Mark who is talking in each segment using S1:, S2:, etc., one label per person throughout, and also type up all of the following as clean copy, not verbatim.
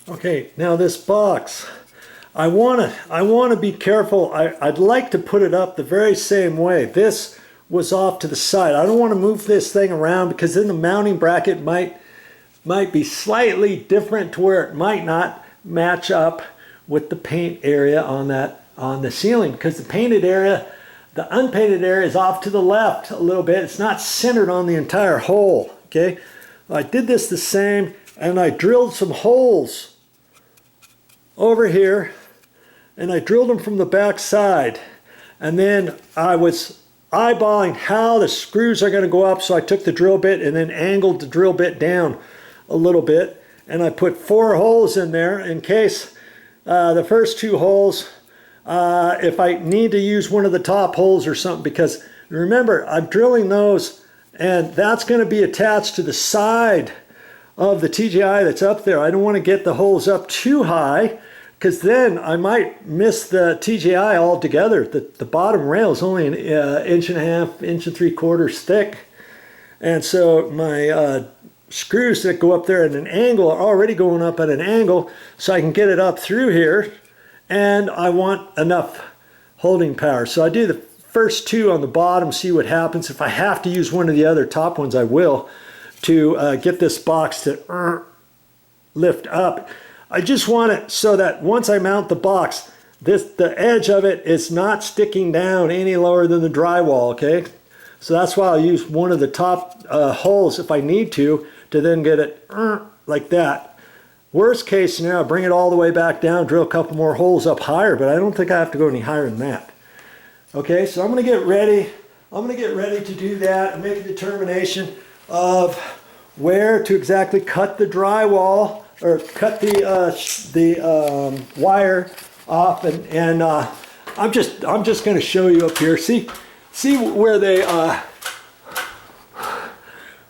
S1: Okay, now this box, I wanna be careful. I'd like to put it up the very same way. This was off to the side. I don't want to move this thing around because then the mounting bracket might be slightly different to where it might not match up with the paint area on the ceiling, because the painted area, the unpainted area is off to the left a little bit. It's not centered on the entire hole. Okay, I did this the same, and I drilled some holes over here, and I drilled them from the back side, and then I was eyeballing how the screws are going to go up, so I took the drill bit and then angled the drill bit down a little bit, and I put 4 holes in there in case the first 2 holes, if I need to use one of the top holes or something, because remember, I'm drilling those, and that's going to be attached to the side of the TGI that's up there. I don't want to get the holes up too high, because then I might miss the TGI altogether. The bottom rail is only an 1.5 1.75 thick, and so my screws that go up there at an angle are already going up at an angle, so I can get it up through here, and I want enough holding power. So I do the first 2 on the bottom, see what happens. If I have to use one of the other top ones, I will, to get this box to lift up. I just want it so that once I mount the box, the edge of it is not sticking down any lower than the drywall, okay? So that's why I'll use one of the top holes if I need to then get it like that. Worst case scenario, bring it all the way back down, drill a couple more holes up higher, but I don't think I have to go any higher than that. Okay, so I'm going to get ready. I'm going to get ready to do that and make a determination of where to exactly cut the drywall, or cut the wire off, and I'm just going to show you up here. See where they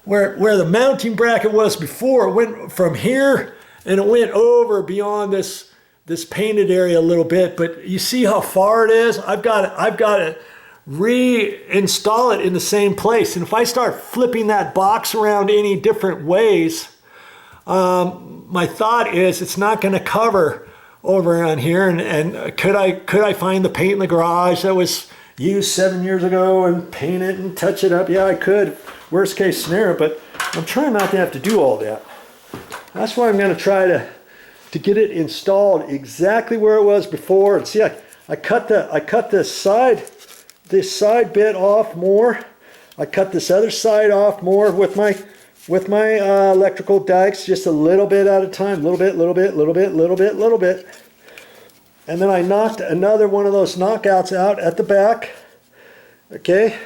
S1: where the mounting bracket was before. It went from here and it went over beyond this painted area a little bit, but you see how far it is? I've got to reinstall it in the same place, and if I start flipping that box around any different ways, my thought is it's not going to cover over on here, and could I find the paint in the garage that was used 7 years ago and paint it and touch it up? Yeah, I could, worst case scenario, but I'm trying not to have to do all that. That's why I'm going to try to get it installed exactly where it was before. And see, I cut this side bit off more. I cut this other side off more with my electrical dikes, just a little bit at a time, little bit, and then I knocked another one of those knockouts out at the back. Okay,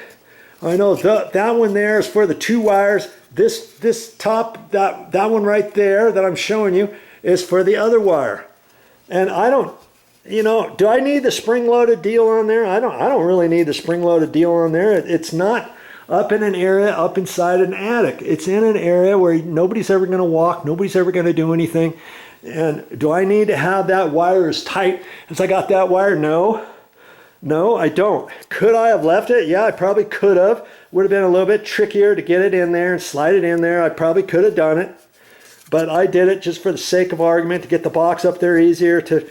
S1: I know that one there is for the 2 wires. This top, that one right there that I'm showing you is for the other wire. And I don't, do I need the spring-loaded deal on there? I don't really need the spring-loaded deal on there. It's not up in an area up inside an attic. It's in an area where nobody's ever going to walk, nobody's ever going to do anything. And do I need to have that wire as tight as I got that wire? No, I don't. Could I have left it? Yeah, I probably could have. Would have been a little bit trickier to get it in there and slide it in there. I probably could have done it, but I did it just for the sake of argument, to get the box up there easier, to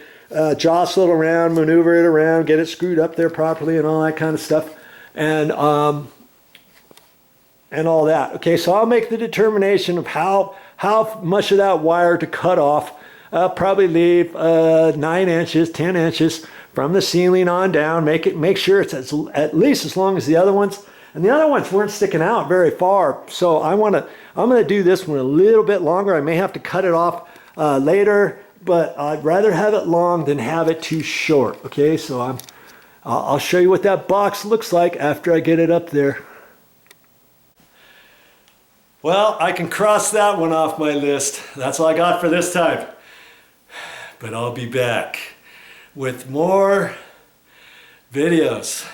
S1: jostle it around, maneuver it around, get it screwed up there properly and all that kind of stuff. And all that. Okay, so I'll make the determination of how much of that wire to cut off. I'll probably leave 9 inches, 10 inches from the ceiling on down. Make sure it's at least as long as the other ones. And the other ones weren't sticking out very far. So I'm gonna do this one a little bit longer. I may have to cut it off later, but I'd rather have it long than have it too short. Okay, so I'll show you what that box looks like after I get it up there. Well, I can cross that one off my list. That's all I got for this time. But I'll be back with more videos.